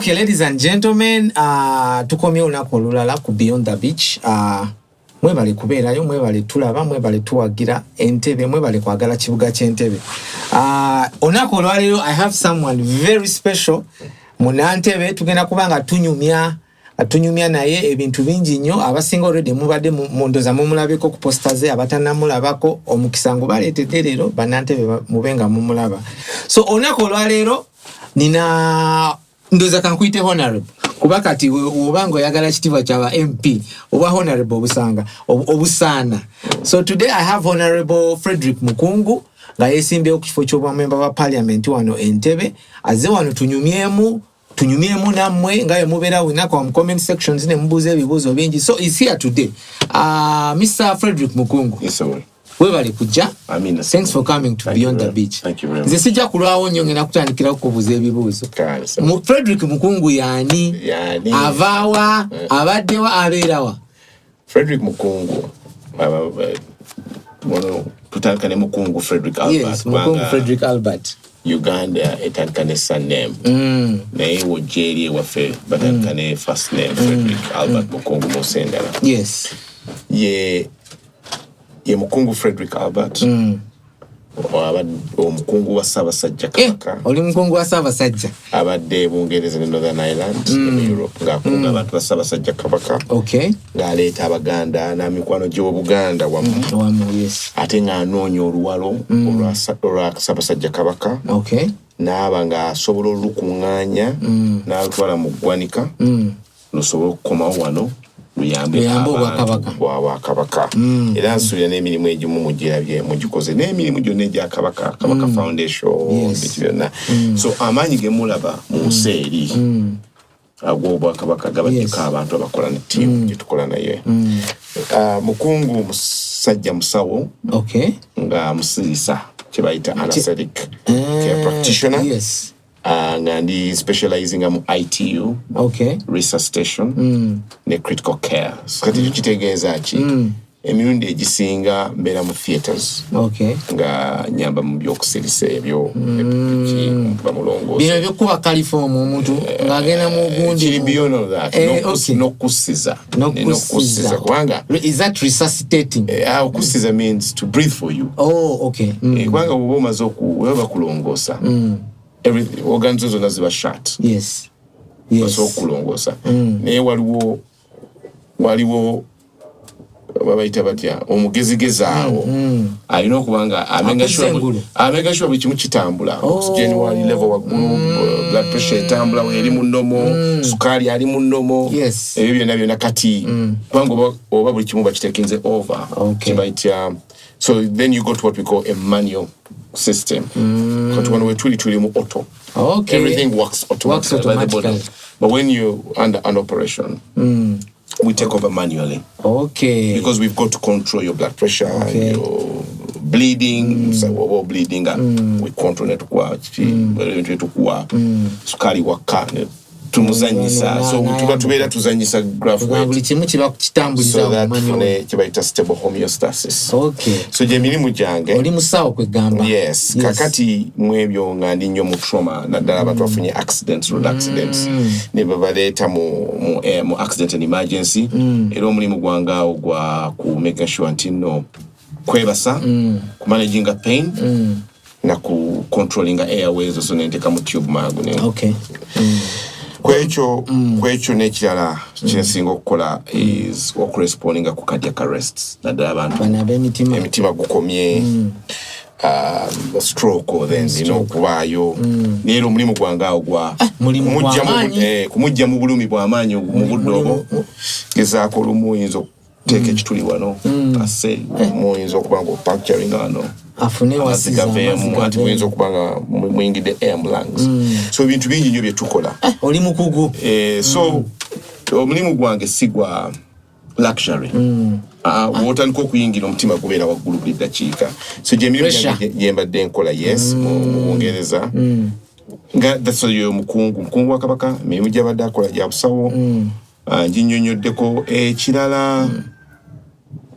Okay, ladies and gentlemen, tukomye olunaku olulala ku Beyond the Beach. Mwebale kubeerayo, mwebale tulaba, mwebale tuwagira Entebbe, mwebale kwagala kibuga ky'Entebbe. Olunaku olwaleero I have someone very special muna Entebbe tugenda kubanga tunyumya naye ebintu bingi nnyo abasinga already mubadde mundoza mumulabeko ku posters abatanamulabako omukisa ngo baleetedde leero bannantebbe mubenga mumulaba. So olunaku olwaleero nina ndoza kankuyite honorable kuba kati obango yagala kitiibwa kyaba MP oba honorable obusaana. So today I have Honorable Fredrick Mukungu nga yeesimbyewo ku kifo ky'obwamemba ba parliament wano Entebbe azze wano tunyumyemu nammwe nga mubeera winaka mu comment sections ne mubuuza ebibuuzo bingi. So is here today. Mr. Fredrick Mukungu. Yes, sir. Webale kujja. Amina. Thanks for coming to Beyond the Beach. Thank you very much. Nze sijja kulwawo nnyo ngenda kutandikira okubuuza ebibuuzo. Fredrick Mukungu yani avaawa abaddewa abeerawa. Fredrick Mukungu tutandika ne Mukungu Fredrick Albert. Yes, Mukungu Fredrick Albert. Uganda etandika ne surname. Naye wojeri waffe batandika ne first name Fredrick Albert Mukungu Musendala. Yes. Ye Mukungu Fredrick Albert. Omukungu wa Ssaabasajja Kabaka. Oli mukungu wa Ssaabasajja. Abadde Bungereza ne Northern Ireland ne Europe ng'akunga abantu ba Ssaabasajja Kabaka. Okay. Ng'aleeta Abaganda n'amikwano gy'Obuganda wamu. Yes. Ate ng'anoonya oluwalo olwa Ssaabasajja Kabaka. Okay. N'aba ng'asobola olukuŋŋaanya n'alutwala mu ggwanika lusobola okukomawo wano luyambe Kabaka. Era nsuubira n'emirimu egimu mugirabye mugikoze n'emirimu gyonna egya Kabaka Foundation bintu byonna. So amaanyi ge mulaba mu nsi eri ag'Obwakabaka gabaddeko abantu abakola ne ttiimu gye tukola naye. Mukungu musajja musawo nga musirisa kye bayita anesthetic care practitioner. Yes. Nga ndi specializing mu ITU, resuscitation, ne critical care. Kati kitegeeza ki emirundi egisinga mbeera mu theatres nga nyamba mu byokusirisa ebyo bamulongoosa bino ebyokuba kalifomu omuntu ng'agenda mu gundi kiri beyond all that. N'okussiza kubanga is that resuscitating? Okussiza means to breathe for you. Kubanga bw'oba omaze bakulongoosa organs zonna ziba shut. Yes. Basobola okulongoosa naye waliwo babayita batya omugezigezi awo alina okubanga amenga sure buli kimu kitambula. Oxygen wali level waggulu, blood pressure etambula eri mu nnomo, sukaali ali mu nnomo, ebyo byonna kati kubanga oba buli kimu bakitekinze over kibayitya. So then you go to what we call a manual system. Because when we're truly mu auto, everything works automatically by the body. But when you're under an operation, we take over manually. Because we've got to control your blood pressure, your bleeding, bleeding, we control it sukari waka tumuzanyisa. So tubeera tuzanyisa graph weight so that fune kibayita stable homeostasis. So gye mirimu gyange oli musawo kwegamba. Yes. Kakati mwebyo nga ndi nnyo mu trauma naddala abantu bafunye road accidents ne babaleeta mu accident and emergency. Era omulimu gwange awo gwa ku making sure nti nno kwebasa ku managing pain na ku controlling airways so nenteka mu tube maagu ne. Kwekyo n'ekirala kyensinga okukola is okuresponding ku cardiac arrests naddala abantu emitima gukomye stroke or then okubaayo. Neero omulimu gwange awo gwa kumujja mu bulumi bw'amaanyi mu budde obwo gezaako olumu oyinza okuteeka ekituli wano ase muyinza okuba nga opancturing wano afune wasigaveemu ati muyinza okuba nga muyingidde air mu lungs. So ebintu bingi nnyo bye tukola. Oli mukugu. So omulimu gwange si gwa luxury. Wotandika okuyingira omutima gubeera waggulu buli ddakiika. So gyemirimu gye mbadde nkola mu Bungereza nga that's mukungu wa Kabaka emirimu gy'abadde akola gya busawo. Nginnyonnyoddeko ekirala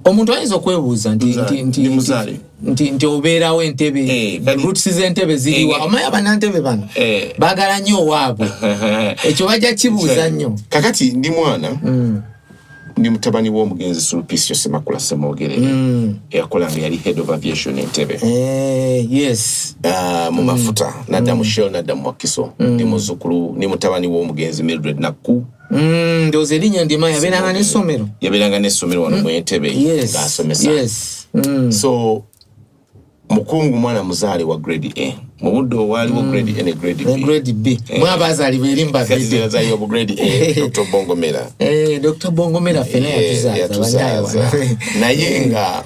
omuntu ayinza okwebuuza nti muzaale nti obeerawo Entebbe roots z'Entebbe ziriwa omanya bannantebbe bano baagala nnyo waabwe ekyo bajja kibuuza nnyo kakati ndi mwana ndi mutabani w'omugenzi Sulpicio Semakula Semogere eyakolanga yali head of aviation Entebbe yes mu mafuta nadda mu Shell nadda mu Wakiso ndi muzzukulu ni mutabani w'omugenzi Mildred Nakku ndoze erinnya ndima yabeeranga n'essomero wano mu Entebbe ng'asomesa so Mukungu mwana muzaale wa grade A mu budde waliwo grade A ne grade B mwabazaalibwa erimba kazizirazayo mu grade A Dr. Bongomera Dr. Bongomera fena yatuzaaza naye nga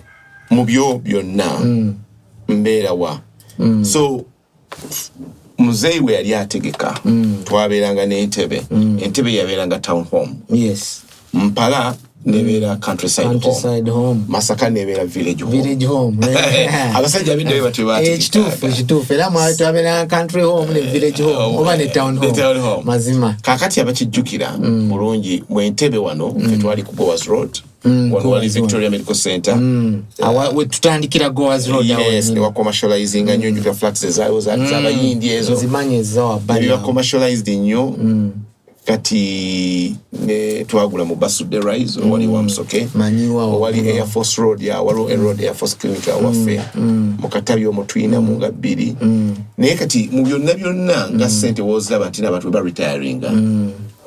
mu byo byonna mbeera wa so muzeeyi we yali ategeka twabeeranga n'Entebbe Entebbe yabeeranga town home Mpala nebeera countryside home Masaka nebeera village home abasajja bidde batwe ekituufu era mwali twabeeranga country home ne village home oba ne town home mazima kakati abakijjukira bulungi mu Entebbe wano twali ku Goers Road wano wali Victoria Medical Center we tutandikira Goers Road ne wa commercializing nnyo njuka flats ezaayo z'abayindi ezo zimanye ezawabbali wa commercialized nnyo kati ne twagula mu Basudde Rise wali wa Musoke wali Air Force Road ya waliwo road Air Force Clinic waffe mu Katabi omwo tuyina mu nga bbiri naye kati mu byonna nga ssente woziraba nti n'abantu ba retiring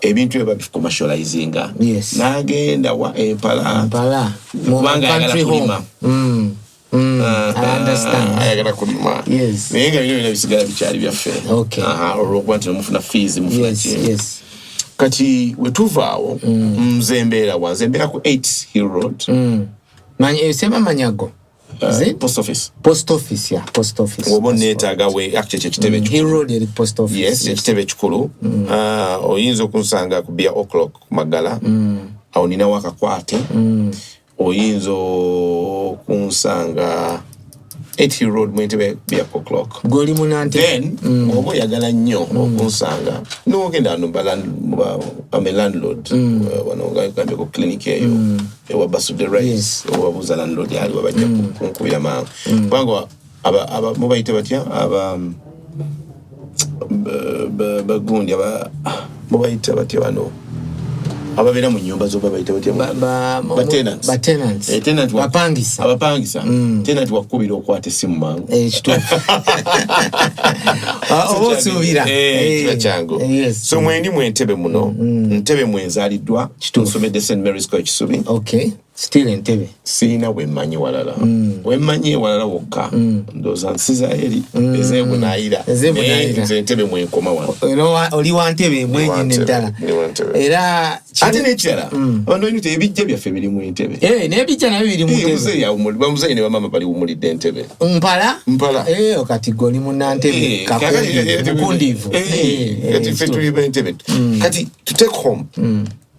ebintu ebyo babicommercializinga n'agenda wa Empala kubanga ayagala kulima I understand. Ayagala kulima naye nga bino byonna bisigala bikyali byaffe olw'okuba nti nomufuna fees mufuna kati wetuvaawo nze mbeera ku 8 Hill Road sema manyago post office oba neetaaga we actually ekitebe Hill Road eri post office yes ekitebe kikulu oyinza okunsanga ku bia o'clock ku Magala awo ninawo akakwate oyinza okunsanga 8 Hill Road mu Entebbe bia o'clock goli munante then oba oyagala nnyo okunsanga n'ogenda ano ame landlord wano ngambye ku clinic eyo ewa Basudde Rise owabuuza landlord ali wabajja kunkubira mangu kubanga mubayita batya bagundi mubayita batya bano ababeera mu nnyumba zo babayita batya tenant abapangisa tenant wakubira okwata essimu mangu osuubira kiba kyangu so mwendi mu Entebbe muno Entebbe mwenzaaliddwa nsomedde St Mary's College Kisubi still Entebbe sirina wemmanyi walala wemmanyi walala wokka ndowooza nsiza eri ezeebunaayira nze Entebbe mwenkoma wano oli wa Entebbe mwenyine ddala era ate n'ekirala abantu nti ebijja byaffe biri mu Entebbe n'ebijja nabyo biri mu Entebbe bamuzeeyi ne bamama bali wumulidde Entebbe Mpala kati goli munnantebbe kakundiivu kati ffe tuli ba Entebbe kati to take home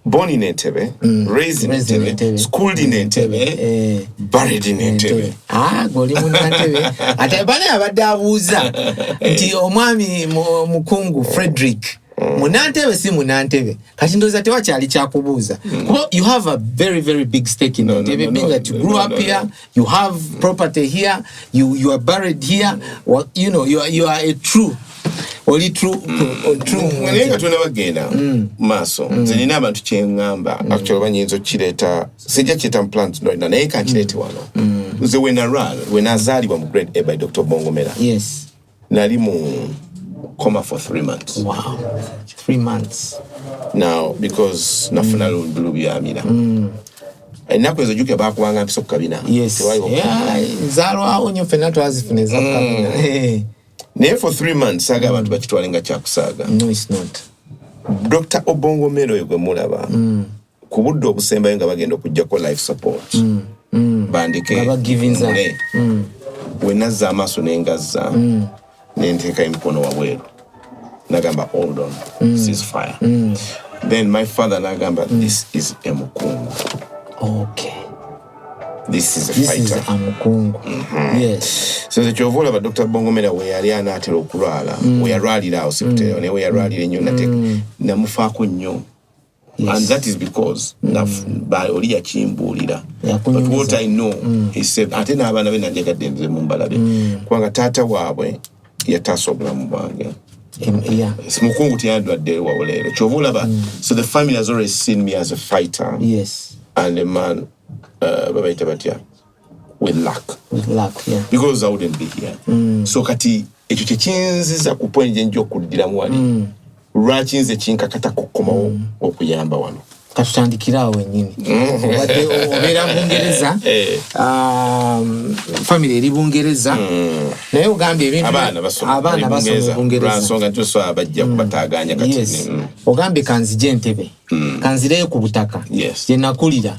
born in Entebbe, raised in Entebbe, schooled in Entebbe, buried in Entebbe. Goli munantebbe. Ate bane abadde abuuza nti omwami Mukungu Fredrick munantebbe si munantebbe. Kati ndowooza tewakyali kyakubuuza. Kuba you have a very very big stake in Entebbe, being that you grew up here, you have property here, you are buried here, you know you are a true oli true naye nga tunabagenda maaso nze nina abantu kyeŋŋamba actually banyinza okkireeta sijja kiyita plant naye kankireete wano nze wenazaalibwa mu grade A by Dr. Bongomera nali mu coma for 3 months. Wow, 3 months. Now because nafuna lubyamira ennaku ezo jjuke baakubanga mpisa ku kabina nzaalwawo nnyo ffenna twazifuna eza ku kabina naye for 3 months saaga abantu bakitwale nga kyakusaaga. No, it's not. Dr. Obongomero oyo gwe mulaba ku budde obusembayo nga bagenda okugjako life support bandike mule we nazza amaaso n'engazza nenteeka emikono wabweru nagamba hold on ceasefire then my father nagamba this is a Mukungu. Okay. This is a fighter. This is a Mukungu. Yes. So the chovola ba Dr. Bongomera we yali anaatera okulwala we yalwalira awo sikuteyo ne we yalwalira nnyo namufaako nnyo And that is because by Olia Chimbulida. But what I know, he said, Atena Banavina Negadenze Mumbalabe. Kwanga Tata Wawe, Yatasobla Mbange. Mukungu Tiandwa Dewa Olero. Chovolaba. So the family has already seen me as a fighter. Yes. And a man, with luck. With luck, yeah. Because I wouldn't be here. So Kati, echo chinzi za kuponje njo kudira mwali. Rachinze chinka kata kokoma okuyamba wano. Katutandikira wenyini. Obadde obeera Bungereza. Family eri Bungereza. Naye ogambye ebintu abaana basoma Bungereza. Nsonga tuso abajja kubataganya kati. Yes. Ogambye kanzije Entebbe. Kanzireyo ku butaka. Yes. Je nakulira.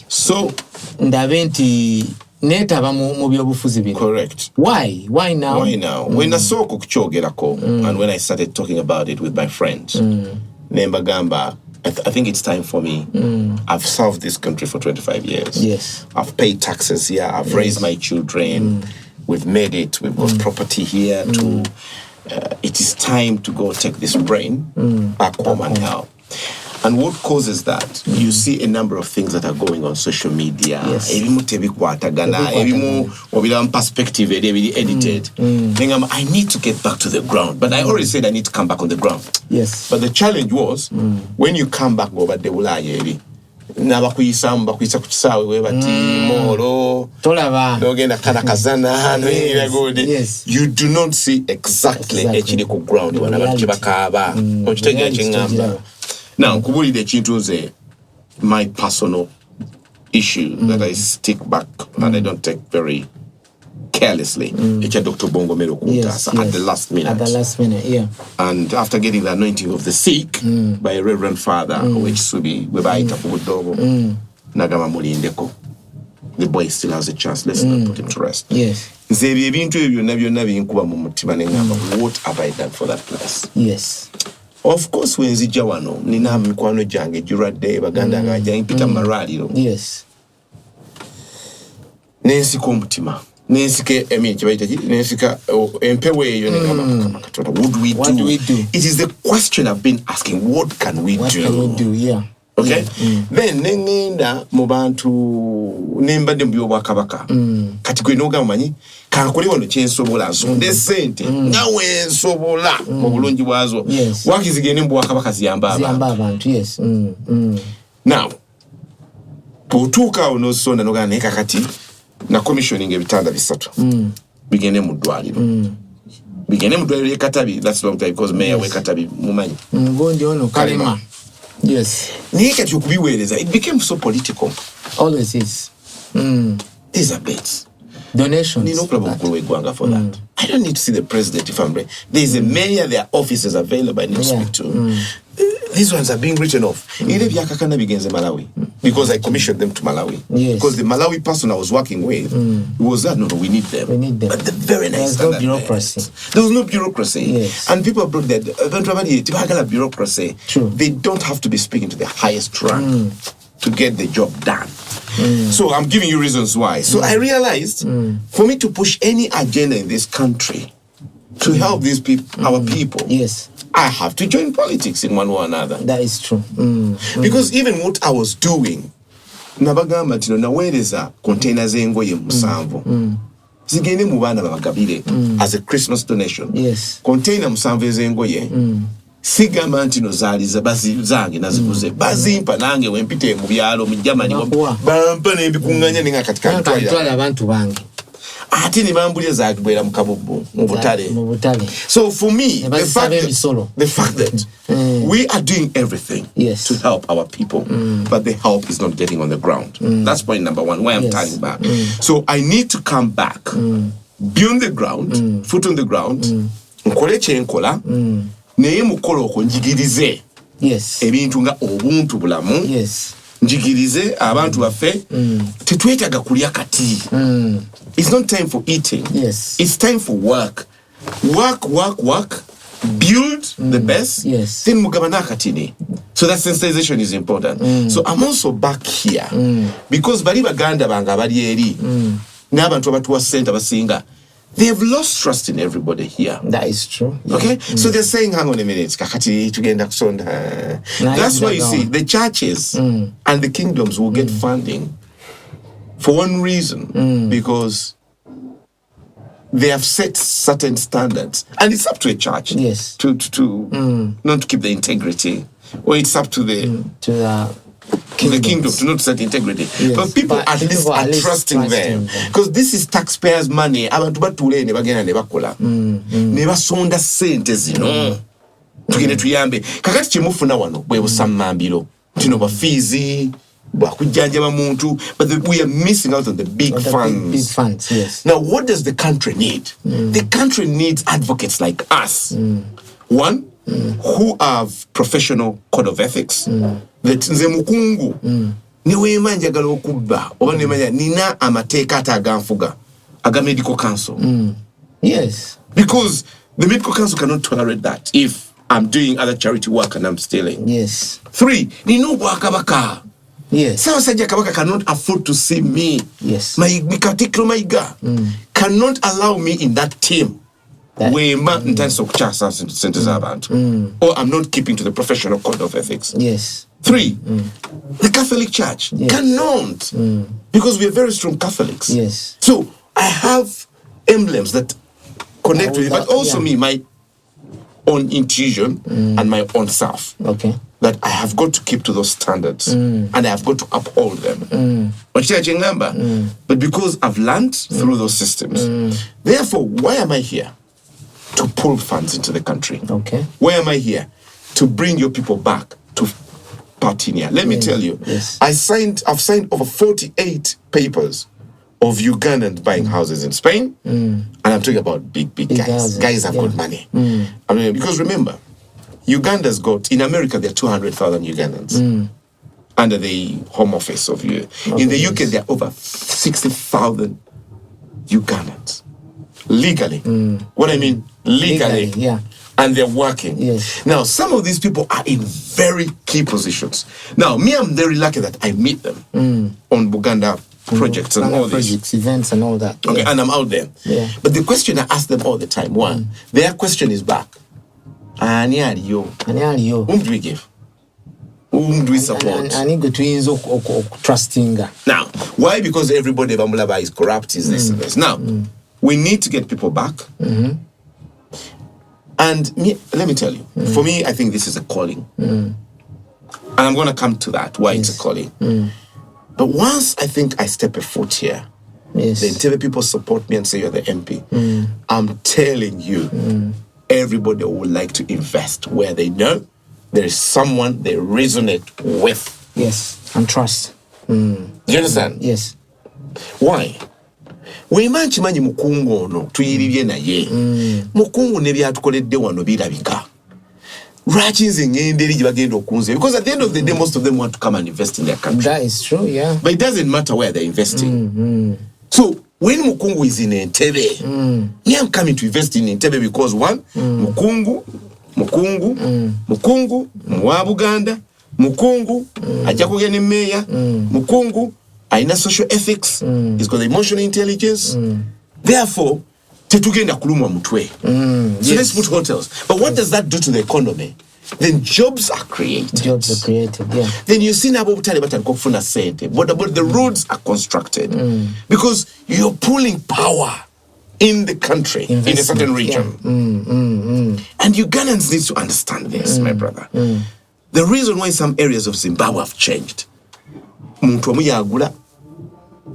So ndabe nti netaba mu byobufuzi bino. Correct. Why now? When I saw kuchogerako and when I started talking about it with my friends, Nemba Gamba, I think it's time for me. I've served this country for 25 years. Yes. I've paid taxes here. I've raised my children. We've made it. We've got property here. It is time to go take this brain back home and help. And what causes that? You see a number of things that are going on social media. Yes. Perspective edited. I need to get back to the ground. But I already said I need to come back on the ground. Yes. But the challenge was when you come back over the Ulaya. Nabakuyisamba kuyisa kukisawe webati moro tolaba dogenda kana kazana yes. You do not see exactly ekiri ku ground wana bati bakaba okitegeera kyengamba. Now kubulira ekintu nze my personal issue that I stick back and I don't take very carelessly. Dr. Bongo Mero Kuntasa at the last minute. At the last minute, yeah. And after getting the anointing of the sick by a Reverend Father, which Subi, Nagama Mulindeko, the boy still has a chance. Let's not put him to rest. Yes. What have I done for that place? Yes. Of course, when Zijawano, Nina Mikwano Jange, Jura De, Baganda, Jang, Peter Maradi. Yes. Nancy Kombutima. Nensike Nensika What do we do? It is the question I've been asking. What can we do? Yeah. Okay? Then Nenginda Mobantu Nemba Dembio Kabaka. Katikinoga Mani, Kankuri on the chain Sobola. So they sent it. Now when Sobola, Mobulunji Wazo. Yes. What is again in Boakabaka Ziamba? Yes. Now, Potuka no son and Oganeka Kati. Na commissioning ebitanda bisatu bigende mu ddwaliro Katabi. That's long time because mayor we Katabi mumanyi ngondi ono kalema. Yes, niye kati okubiweereza it became so political. Always is. These are bets. Donations. No problem for that. I don't need to see the president if I'm ready. There is a mayor, there are officers available I need to speak to. These ones are being written off. Because I commissioned them to Malawi. Yes. Because the Malawi person I was working with was that, no, we need them. But the very nice There was no bureaucracy. There was no bureaucracy. Yes. And people brought that bureaucracy. True. They don't have to be speaking to the highest rank to get the job done. So I'm giving you reasons why. So I realized for me to push any agenda in this country to help these people, our people, yes, I have to join politics in one way or another. That is true. Because even what I was doing, nabagamba tino naweereza containers engoye musanvu. Zigende mu baana babagabire as a Christmas donation. Yes. Container musanvu ezengoye. Sigamba nti no zaaliza zange naziguze bazimpa nange wempite mu byalo mu Germany bampa nebikunganya ninga katika ntwala abantu bange ati ni mambulia za kubera mu kabubbu mu butale. So for me the fact that we are doing everything to help our people but the help is not getting on the ground. That's point number one why I'm turning back. So I need to come back be on the ground, foot on the ground, nkole kyenkola naye mukolo okonjigirize ebintu nga obuntu bulamu njigirize abantu baffe tetwetaga kulya kati. It's not time for eating. It's time for work, build the best, then mugabana katini. So that sensitization is important. So I'm also back here because bali baganda banga bali eri n'abantu abatuwa center basinga They have lost trust in everybody here. That is true. Yeah. Okay? So they're saying, hang on a minute, kakati tugenda kusonda. That's why you see the churches and the kingdoms will get funding for one reason, because they have set certain standards. And it's up to a church to not to keep the integrity, or it's up to the kingdom to not set integrity. Yes. But people at least are trusting them. Because this is taxpayers' money. Abantu batule ne bagenda ne bakola. Ne basonda sente zino. Tugende tuyambe. Kakati kyemufuna wano bwe busammambiro. Tino bafizi, bakujjanjaba muntu, but we are missing out on the big funds. Big funds, yes. Now, what does the country need? The country needs advocates like us. One, who have professional code of ethics. That nze Mukungu niwe manjagala okubba oba ne manya nina amateeka ataganfuga aga medical council. Yes. Because the medical council cannot tolerate that if I'm doing other charity work and I'm stealing. Yes. 3, nino bwakabaka. Yes. Sawasajja kabaka cannot afford to see me. Yes. My Katiklo Maiga cannot allow me in that team. Or I'm not keeping to the professional code of ethics. Yes. 3, the Catholic Church cannot, because we are very strong Catholics. Yes. So I have emblems that connect with it, but also me, my own intuition and my own self. Okay. That I have got to keep to those standards and I have got to uphold them. But because I've learned through those systems, therefore, why am I here? To pull funds into the country. Okay. Why am I here? To bring your people back to Partinia. Let me tell you, I've signed over 48 papers of Ugandans buying houses in Spain, and I'm talking about big guys. Guys have got money. I mean, because remember, Uganda's got, in America, there are 200,000 Ugandans under the Home Office of you. In the UK, there are over 60,000 Ugandans. Legally. What I mean, legally. Yeah. And they're working. Yes. Now, some of these people are in very key positions. Now, me, I'm very lucky that I meet them on Buganda projects and all these events and all that. Okay, and I'm out there. Yeah. But the question I ask them all the time, one, their question is back. Ani aliyo? Whom do we give? Whom do we support? Ani gutwinzo trusting. Now, why? Because everybody Bamulaba is corrupt, is this and this. Now, we need to get people back. And let me tell you, for me, I think this is a calling. And I'm going to come to that, why it's a calling. But once I think I step a foot here, the Entebbe people support me and say you're the MP, I'm telling you, everybody would like to invest where they know there is someone they resonate with. Yes, and trust. Do you understand? Yes. Why? Weemanyi manyi Mukungu ono tuyiribye naye. Mukungu ne byatukoledde wano birabika. Lwaki nze ngende eri gye bagenda okunze? Because at the end of the day, most of them want to come and invest in their country. That is true, yeah. But it doesn't matter where they're investing. So when Mukungu is in Entebbe, me, I'm coming to invest in Entebbe because one, Mukungu, mwa Buganda, Mukungu, ajja kugenda meya, Mukungu, aina social ethics, he's got emotional intelligence. Therefore, tetugenda kulumwa mutwe. So let's put hotels. But what does that do to the economy? Then jobs are created. Jobs are created, yeah. Then you see nabo butale batandika okufuna sente. But the roads are constructed. Because you're pulling power in the country, in a certain region. And Ugandans need to understand this, my brother. The reason why some areas of Zimbabwe have changed. Muntu omu yagula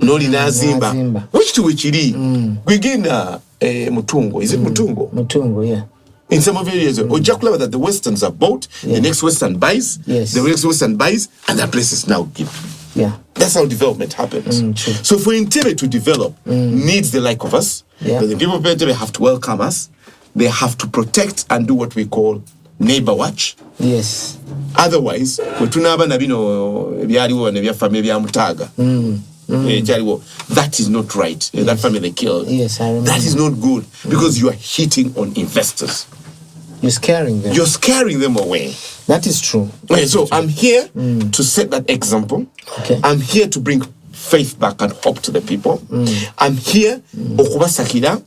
noli nazimba. Which to which it gwigenda Mutungo. Is it Mutungo? Mutungo, yeah. In some of areas, Ojakulaba that the Westerns are bought, the next Western buys, the next Western buys, and that place is now given. Yeah. That's how development happens. So for Entebbe to develop, needs the like of us. Yeah. But the people of Entebbe have to welcome us. They have to protect and do what we call neighbor watch. Yes. Otherwise, that is not right. That family they killed. Yes, I remember. That is not good because you are hitting on investors. You're scaring them. You're scaring them away. That is true. Okay, so I'm here to set that example. Okay. I'm here to bring faith back and hope to the people. I'm here, okubasakira,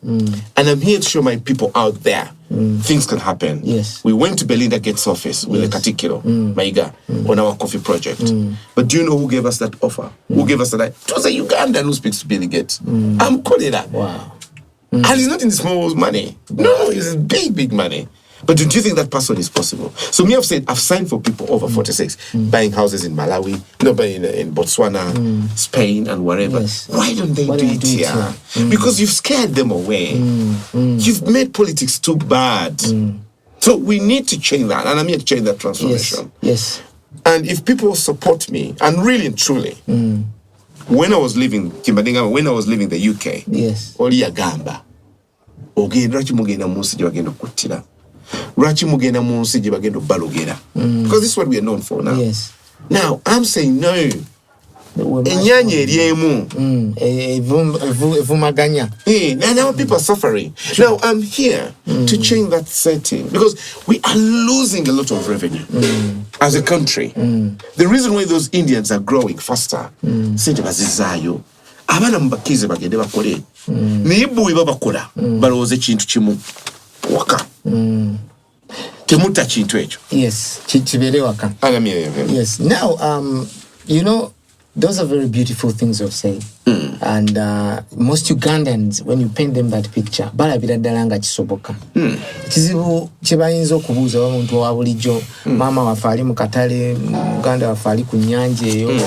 and I'm here to show my people out there things can happen. Yes. We went to Belinda Gates' office with a Katikiro, Maiga, on our coffee project. But do you know who gave us that offer? Who gave us that? It was a Ugandan who speaks to Billy Gates. I'm calling that. Wow. And it's not in small money. No, it's big money. But do you think that person is possible? So me, I've said, I've signed for people over 46, buying houses in Malawi, in Botswana, Spain, and wherever. Yes. Why don't they do it here? Because you've scared them away. You've made politics too bad. So we need to change that, and I'm here to change that transformation. Yes. And if people support me, and really and truly, when I was leaving the UK, oli yagamba, ogenda mugenda munsi gye bagenda okuttira. Lwaki mugenda mu nsi gye bagenda balogera? Because this is what we are known for now. Yes. Now, I'm saying no. Enyanya eriemu. Evumaganya. Now people are suffering. Now, I'm here to change that setting because we are losing a lot of revenue as a country. The reason why those Indians are growing faster, sente bazizayo. Abana mubakize bagende bakole. Naye bwe babakola balowooza ekintu kimu. Waka. Temuta chintu echo. Yes, chibere waka. Yes. Now, you know, those are very beautiful things you've said. And most Ugandans, when you paint them that picture, balabira ddala nga kisoboka. Kizibu kyebayinza okubuuza omuntu wa bulijjo, mama wafaali mu katale, Uganda wafaali ku nnyanja eyo,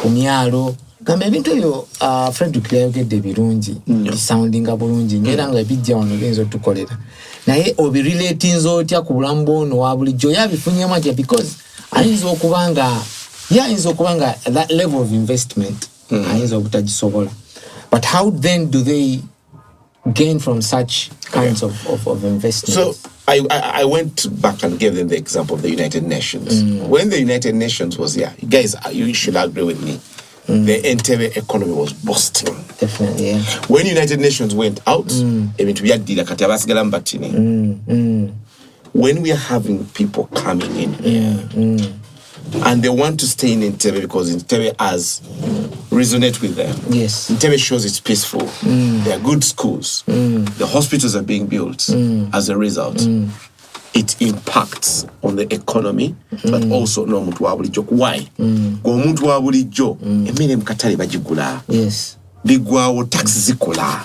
ku myalo. Gamba ebintu ebyo Fredrick yayogedde birungi, bisoundinga bulungi, ngera nga ebijja wano binza otukolera. Naye obirelatinze otya ku bulamu bw'ono wa bulijjo yabifunyemu atya because ayinza okuba nga that level of investment ayinza obutagisobola. But how then do they gain from such kinds of investment? So I went back and gave them the example of the United Nations. When the United Nations was here, guys, you should agree with me. The Entebbe economy was busting. Definitely, yeah. When United Nations went out, when we are having people coming in here and they want to stay in Entebbe because Entebbe has resonate with them. Yes. Entebbe shows it's peaceful. There are good schools. The hospitals are being built as a result. It impacts on the economy, but also no muntu wa bulijjo. Why? Go muntu wa bulijjo emere mukatale bagigula. Yes. Bigwawo taxi zikola.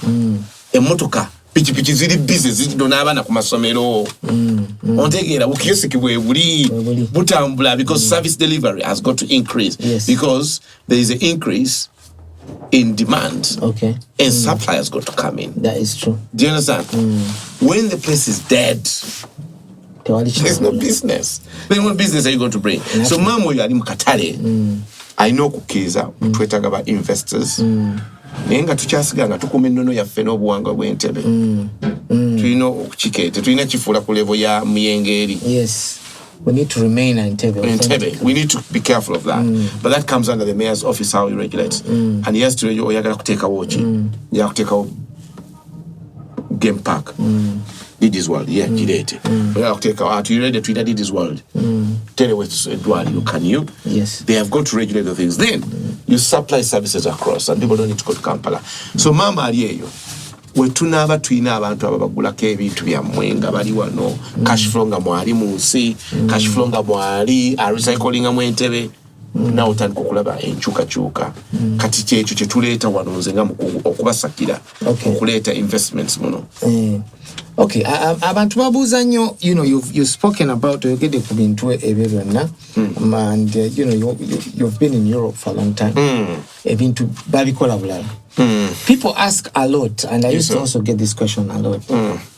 Emmotoka pichipichi ziri business zidona abana ku masomero. Ontegeera ukiyosiki bwe buli butambula because service delivery has got to increase. Yes. Because there is an increase in demand. Okay. And supply has got to come in. That is true. Do you understand? When the place is dead, there's no business. Then what business are you going to bring? So mamo yali mukatale. I know kukiza twetaga ba investors. Nenga tukyasiga nga tukuma ennono yaffe n'obuwangwa bw'Entebbe. Tulina okukikeeta, tulina kifuula ku level ya Muyengeri. Yes. We need to remain Entebbe. We need to be careful of that. But that comes under the mayor's office, how he regulates. And he has to oyagala kuteekawo ki. Oyagala kuteekawo game park. Diddy's World, yeah, Girete. Oyagala kuteekawo atuyirede tuyita Diddy's World. Telewest Edward, can you? Yes. They have got to regulate the things. Then you supply services across and people don't need to go to Kampala. So mama aliyeyo. We tunaba tuina abantu ababagulako ebintu byammwe nga bali wano cash flow nga mwali mu nsi cash flow nga mwali recycling mu Entebbe nawo tandika okulaba enkyukakyuka kati kyekyo kye tuleeta wano nze nga Mukungu okubasakira okuleeta investments muno. Okay, abantu babuuza nnyo, you know, you've spoken about oyogedde ku bintu ebyo byonna and you know you've been in Europe for a long time. Ebintu babikola bulala. People ask a lot, and I used to also get this question a lot.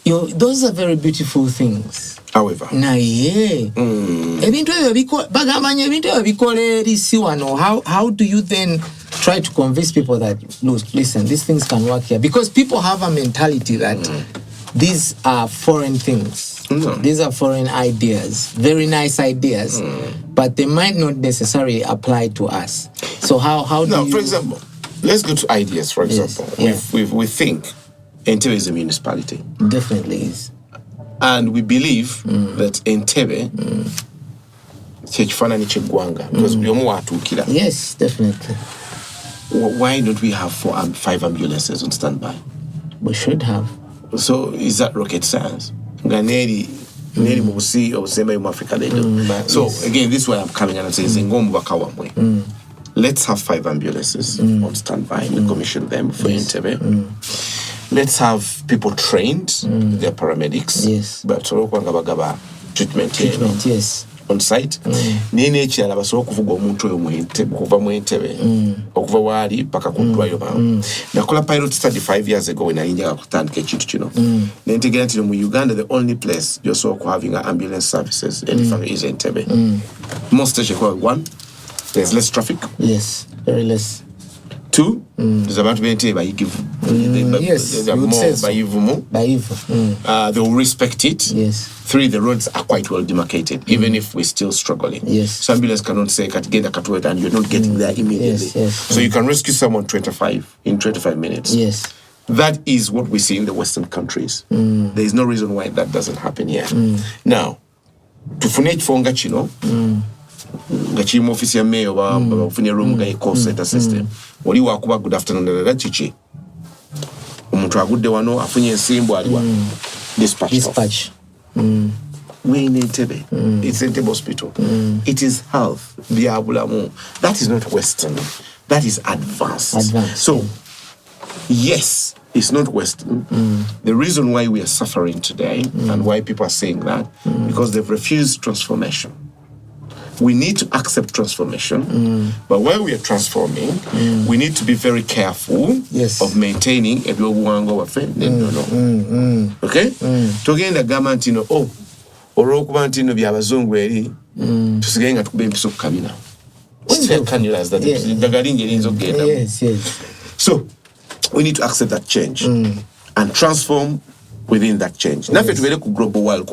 Those are very beautiful things. However, ebintu ebyo bagamba nnyo ebintu ebyo bikola erisi wano. How do you then try to convince people that, listen, these things can work here? Because people have a mentality that these are foreign things. These are foreign ideas, very nice ideas, but they might not necessarily apply to us. So how do you... For example, let's go to ideas, for example. Yes. We think Entebbe is a municipality. Definitely is. And we believe that Entebbe kyekifaananyi ky'eggwanga because buli omu w'atuukira. Yes, definitely. why don't we have 5 ambulances on standby? We should have. So is that rocket science? Neri mubusi obusema mu Africa they do. So again, this is why I'm coming and saying let's have 5 ambulances on standby. We commission them for Entebbe. Let's have people trained, they're paramedics. Yes. But treatment, yes. On site. Nene ekirala basobola okuvuga omuntu oyo kuva mu Entebbe okuva waali paka ku ddwaliro baawo. Nakola pilot study 5 years ago when I njagala kutandika ekintu kino. Nentegeera nti mu Uganda the only place you're having ambulance services is Entebbe. Most stations are 1, there's less traffic. Yes, very less. 2, there's about 20 bayigivu. Yes, there are more bayivumu. They will respect it. Yes. 3, the roads are quite well demarcated, even if we're still struggling. Yes. So ambulance cannot say katugenda katuweta and you're not getting there immediately. Yes. So you can rescue someone in 25 minutes. Yes. That is what we see in the Western countries. There is no reason why that doesn't happen here. Now, tufune ekifonga kino nga kiri mu office ya mayor bafunye room nga call center system. Oli wakuba good afternoon da chichi. Omuntu agudde wano afunye ensimbu aliwa. Dispatch. We're in Entebbe. It's Entebbe Hospital. It is health. That is not Western. That is advanced. So, yes, it's not Western. The reason why we are suffering today and why people are saying that, because they've refused transformation. We need to accept transformation, but while we are transforming, we need to be very careful of maintaining a global affair. Okay? Talking the government, Orokubantino Biabazungu, to say that we be so cabina. Can you realize that? Yes. So, we need to accept that change and transform within that change. Now, if we look global world,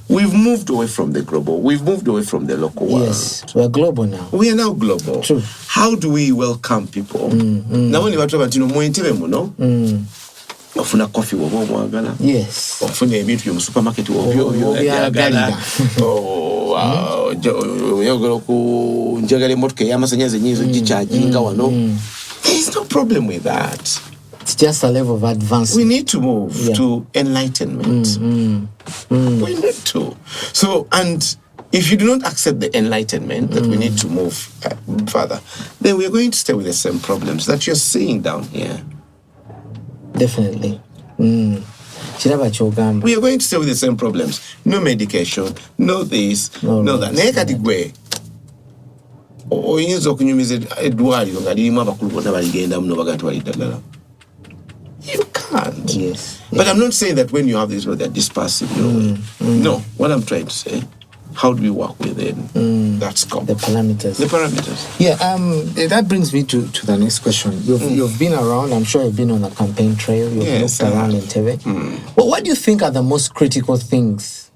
we've moved away from the global. We've moved away from the local world. Yes, we're global now. We are now global. True. How do we welcome people? Now, when you talk about ofuna coffee wobo mwagala. Yes. Ofuna ebintu mu supermarket obyo byagala. Oyogala ku njagala emotoka y'amasanyaze nyizo gicharginga wano. There is no problem with that. It's just a level of advancement. We need to move to enlightenment. We need to. So, and if you do not accept the enlightenment that we need to move further, then we are going to stay with the same problems that you're seeing down here. Definitely. We are going to stay with the same problems. No medication, no this, no that. You can't. Yes. But I'm not saying that when you have this, they're dispassive. No. What I'm trying to say, how do we work within that scope? The parameters. Yeah. That brings me to the next question. You've been around. I'm sure you've been on a campaign trail. You've looked around Entebbe. Well, what do you think are the most critical things?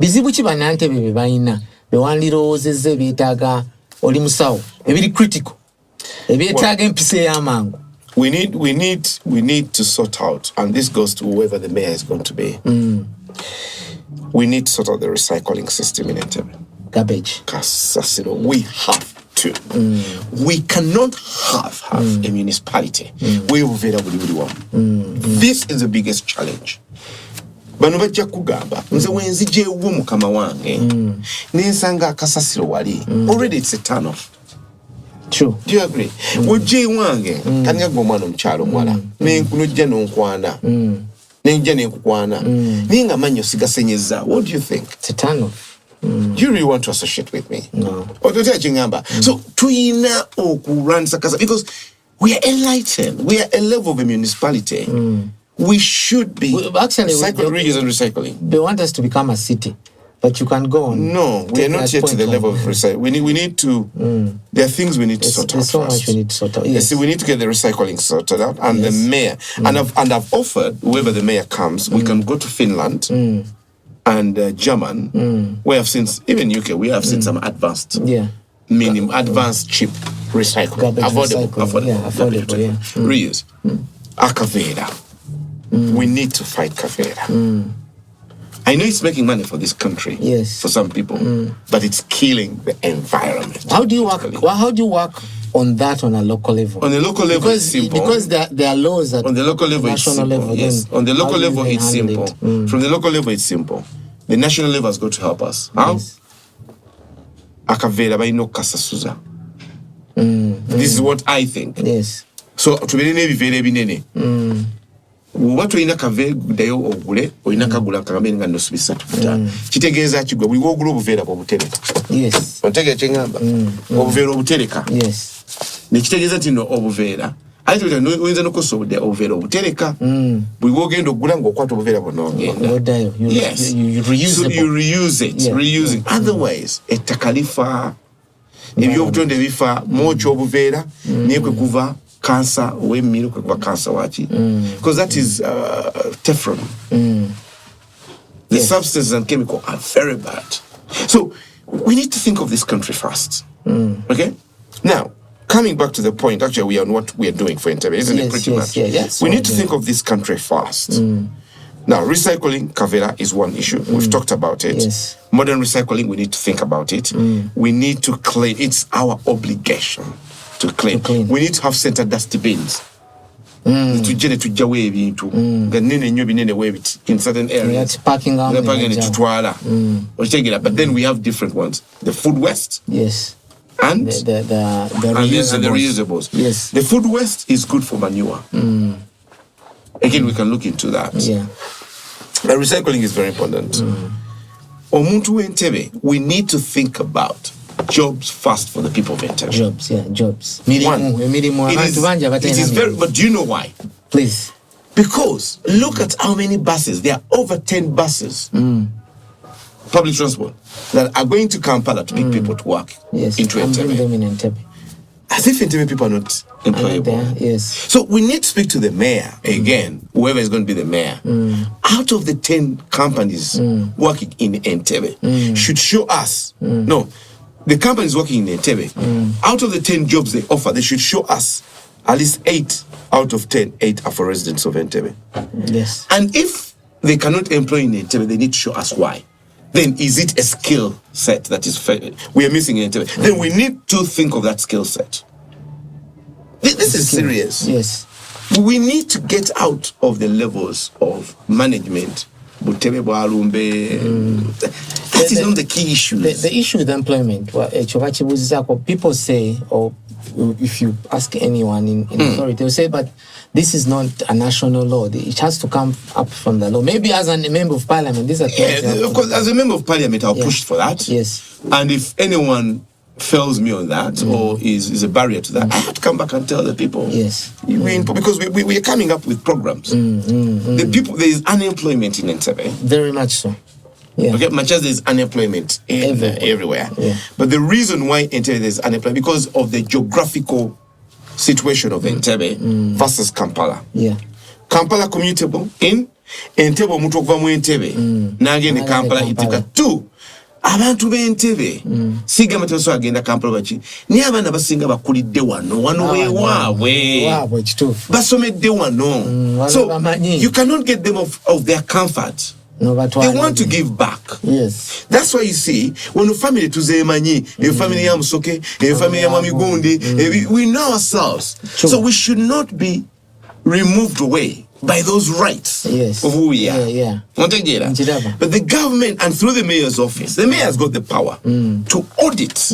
Bizibuchi banantebe bebaina bewandiroozezze beetaaga oli musawo ebiri critical ebyetaaga empisa y'amangu. We need to sort out, and this goes to whoever the mayor is going to be. We need to sort out the recycling system in Entebbe. Garbage. We have to. We cannot have a municipality where we This is the biggest challenge. Bano bajja kugamba nze wenzijeewo mukama wange nensanga akasasiro wali. Already it's a turn off. True. Do you agree? Wojje wange kanya gwo mwana omukyalo mwala n'enkunojja n'onkwana n'enja n'enkukwana ninga manyo sigasenyeza. What do you think? It's a turn off. Do you really want to associate with me? No. So tuina okurun sakasa because we are enlightened. We are a level of a municipality. We should be recycling. They want us to become a city. But you can go on. No, we are not yet to the level of recycling. We need to. There are things we need to sort out. There's so much we need to sort out. Yes. See, we need to get the recycling sorted out, and the mayor. And I've offered whoever the mayor comes, we can go to Finland and German, where I've seen even UK. We have seen some advanced, advanced cheap recycling, affordable, reuse. Akavera. We need to fight Kavera. I know it's making money for this country, for some people, but it's killing the environment. How do you work? How do you work on a local level. On the local level, it's simple. Because there are laws at on the local level, national level. Yes, on the local level, it's simple. From the local level, it's simple. The national level has got to help us. How? Yes. Akavera baino kasasuza. This is what I think. Yes. So tubirine bivere binene. Watu ina kave dayo ogule oyina kagula kagambe nga nosubisa tufuta. Kitegeeza kigwe buli ogula obuvera bwo butereka. Yes. Ontege kyengamba. Obuvera obutereka. Yes. Ne kitegeeza tino obuvera. Aito tino oyinza nokosobode obuvera obutereka. Buli ogenda ogula ng'okwata obuvera bono ngenda. Yes. You reuse it. So you reuse it. Yeah. Reusing. Otherwise, etakalifa ebyobutonde bifa mocho obuvera niye kwe kuva cancer wemiro kwe kuva cancer wachi because that is Teflon. The substances and chemical are very bad. So we need to think of this country first. Okay? Now, coming back to the point, actually we are on what we are doing for Entebbe, isn't it pretty much? Yes. We need to think of this country first. Now, recycling, Kavera, is one issue. We've talked about it. Yes. Modern recycling, we need to think about it. We need to clean. It's our obligation to clean. We need to have center dusty bins. In certain areas. But then we have different ones. The food waste. Yes. And the reusables. Yes. The food waste is good for manure. Again, we can look into that. Yeah. But recycling is very important. Omuntu Entebbe, we need to think about jobs first for the people of Entebbe. Jobs. One, it is very, but do you know why? Please. Because look at how many buses. There are over 10 buses, public transport, that are going to Kampala to pick people to work into Entebbe. Them in Entebbe. As if Entebbe people are not employable. Yes. So we need to speak to the mayor again, whoever is going to be the mayor. Out of the 10 companies working in Entebbe, should show us. No, the companies working in Entebbe, out of the 10 jobs they offer, they should show us at least 8 out of 10. 8 are for residents of Entebbe. Yes. And if they cannot employ in Entebbe, they need to show us why. Then is it a skill set that is we are missing in Entebbe? Then we need to think of that skill set. This is serious. Yes. We need to get out of the levels of management. That is not the key issue. The issue with employment, people say, or if you ask anyone in authority, they'll say, but this is not a national law. It has to come up from the law. Maybe as a member of parliament, this is of course, as a member of parliament, I'll push for that. Yes. And if anyone fails me on that or is a barrier to that, I have to come back and tell the people. Yes. Because we are coming up with programs. The people, there is unemployment in Entebbe. Very much so. Yeah. Okay, much as there's unemployment everywhere. Yeah. But the reason why Entebbe there's unemployment because of the geographical situation of Entebbe versus Kampala. Yeah. Kampala commutable in Entebbe omuntu okuva mu Entebbe n'agenda Kampala itika 2. Abantu b'Entebbe sigamba tebaso agenda Kampala baki naye abaana basinga bakulidde wano wewaabwe basomedde wano. So you cannot get them of their comfort. No, but they want to give back. Yes. That's why you see when the family tuzemanyi, a family ya Musoke, a family ya Mamigundi, we know ourselves. True. So we should not be removed away by those rights of who we are. But the government and through the mayor's office, the mayor has got the power to audit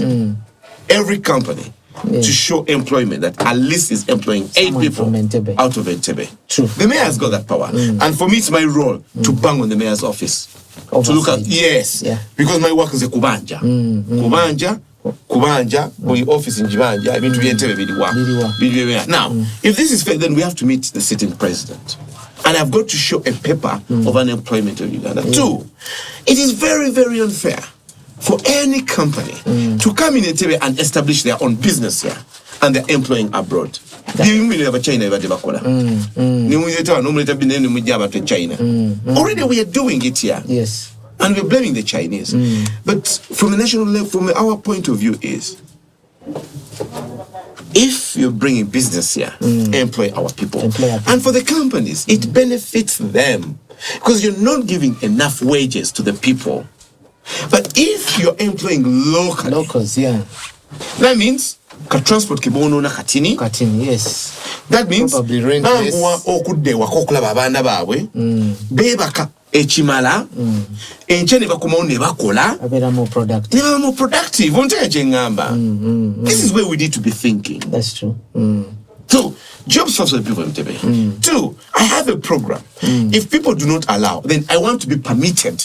every company to show employment that at least is employing 8 people out of Entebbe. True. The mayor has got that power. And for me, it's my role to bang on the mayor's office. To look at, because my work is a Kubanja. Kubanja, my office in Jibanja, I mean to be Entebbe. Now, if this is fair, then we have to meet the sitting president. And I've got to show a paper of unemployment in Uganda. 2, it is very, very unfair for any company to come in Entebbe and establish their own business here and they're employing abroad. Already we are doing it here. Yes. And we're blaming the Chinese. But from a national level, from our point of view is, if you're bringing business here, employ our people. And for the companies, it benefits them because you're not giving enough wages to the people. But if you're employing locals, that means ka transport kibono na katini. Yes. That means probably rentless. Okudde wakokulaba abaana baabwe. Bebaka echimala. Enche ne bakomawo ne bakola. Abera more productive. Onteje ngamba. This is where we need to be thinking. That's true. So, jobs first for the people of Entebbe. 2, I have a program. If people do not allow, then I want to be permitted.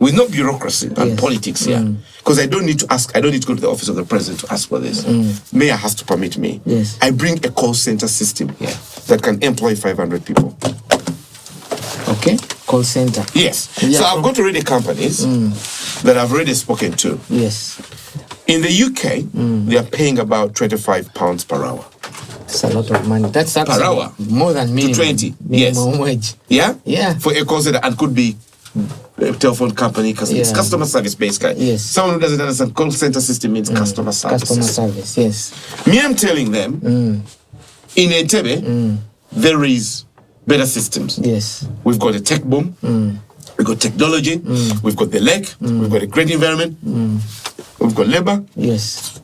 With no bureaucracy and politics here. Because I don't need to ask, I don't need to go to the office of the president to ask for this. Mayor has to permit me. Yes. I bring a call center system here that can employ 500 people. Okay, call center. Yes. Yeah, so I've got already companies that I've already spoken to. Yes. In the UK, they are paying about £25 per hour. That's a lot of money. That's actually per hour. More than minimum. To 20. Minimum wage. Yeah? Yeah. For a call center, and could be a telephone company, it's customer service based guy. Yes. Someone who doesn't understand call center system means customer service. Customer service, yes. Me, I'm telling them, in Entebbe, there is better systems. Yes. We've got a tech boom, we've got technology, we've got the lake, we've got a great environment, we've got labor. Yes.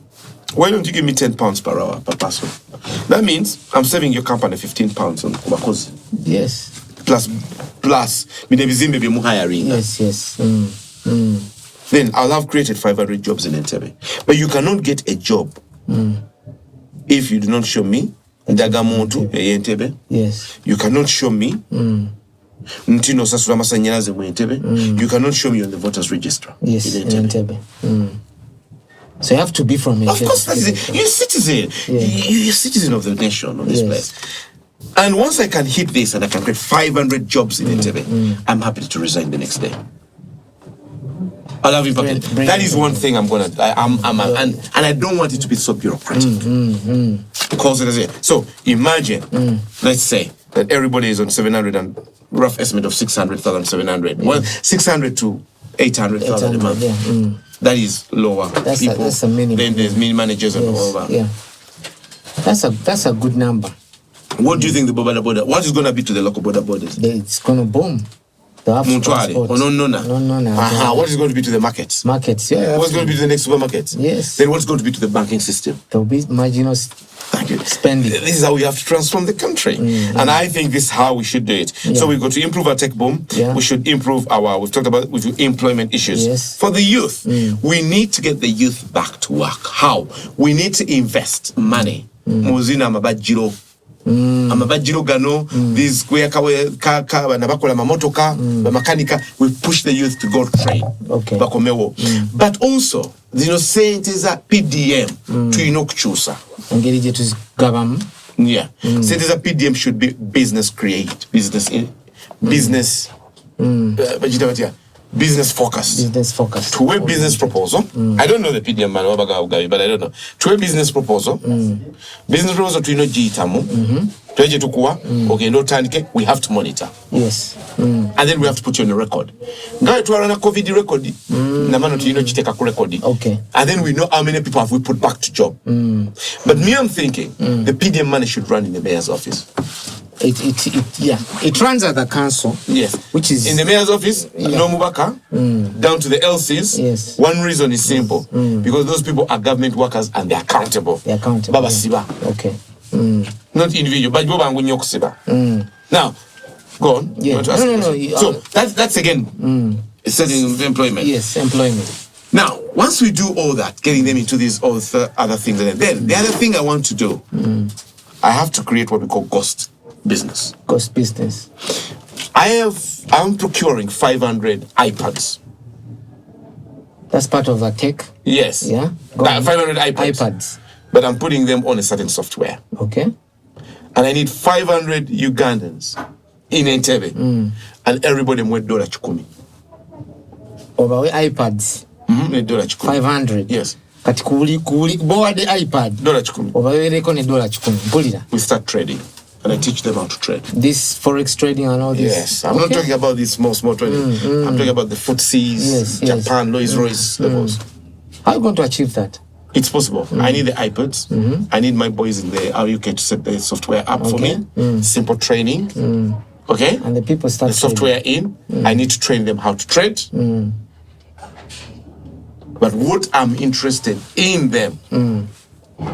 Why don't you give me £10 per hour per person? That means I'm saving your company £15 on Kumakozi. Yes. Plus, hiring. Yes. Then I'll have created 500 jobs in Entebbe. But you cannot get a job if you do not show me Dagamontu Entebbe. Yes. You cannot show me Ntino Sasura Masanyalaze mu Entebbe. You cannot show me on the voters register. Yes, in Entebbe. So you have to be from Entebbe. Of course, that is it. You're a citizen. You're a citizen of the nation, of this place. And once I can hit this and I can create 500 jobs in Entebbe, I'm happy to resign the next day. I'll have impact. That is one thing I'm gonna. And I don't want it to be so bureaucratic. So imagine, let's say that everybody is on 700 and rough estimate of 600,000, 700. Well, 600 to 800,000 a month. That is lower. That's a minimum. Then there's mini managers and all that. Yeah. That's a good number. What do you think the border? What is going to be to the local borders? It's going to boom. What is going to be to the markets? Yeah. What's going to be to the next supermarkets? Yes. Then what's going to be to the banking system? There'll be marginal spending. This is how we have to transform the country. And I think this is how we should do it. So we've got to improve our tech boom. We should improve we've talked about employment issues. Yes. For the youth, we need to get the youth back to work. How? We need to invest money. Muzina mabajiro. Amabajiro gano, these nabakola mamotoka, makanika, we push the youth to go train. Okay. But also, sente za PDM to kuchusa. Engeri to government. Yeah. Sente za PDM should be business business focused. To a business proposal. I don't know the PDM man, but I don't know. To a business proposal. Business proposal to jitamu. Okay, no time. We have to monitor. Yes. And then we have to put you on the record. Guy to run a COVID record. Okay. And then we know how many people have we put back to job. But me, I'm thinking the PDM money should run in the mayor's office. It runs at the council. Yes. Which is in the mayor's office, no Mubaka, down to the LCs. Yes. One reason is simple. Because those people are government workers and they're accountable. Baba Siba. Okay. Not individual, but Boba Ngunyok Siba. Now, go on. Yeah. You want to ask No. So that's again setting employment. Yes, employment. Now, once we do all that, getting them into these other things, and then the other thing I want to do, I have to create what we call ghost business. I'm procuring 500 iPads. That's part of the tech? Yes. Yeah. 500 iPads. But I'm putting them on a certain software. Okay. And I need 500 Ugandans in Entebbe. And everybody went $1. Over iPads. $500. Yes. Kati kuli board the iPad. $10. Over $10. We start trading. And I teach them how to trade. This forex trading and all this? Yes. I'm not talking about this small trading. I'm talking about the FTSEs, Japan, Rolls-Royce levels. How are you going to achieve that? It's possible. I need the iPads. I need my boys in the UK to set the software up for me. Simple training. Okay? And the people start the software in. I need to train them how to trade. But what I'm interested in them,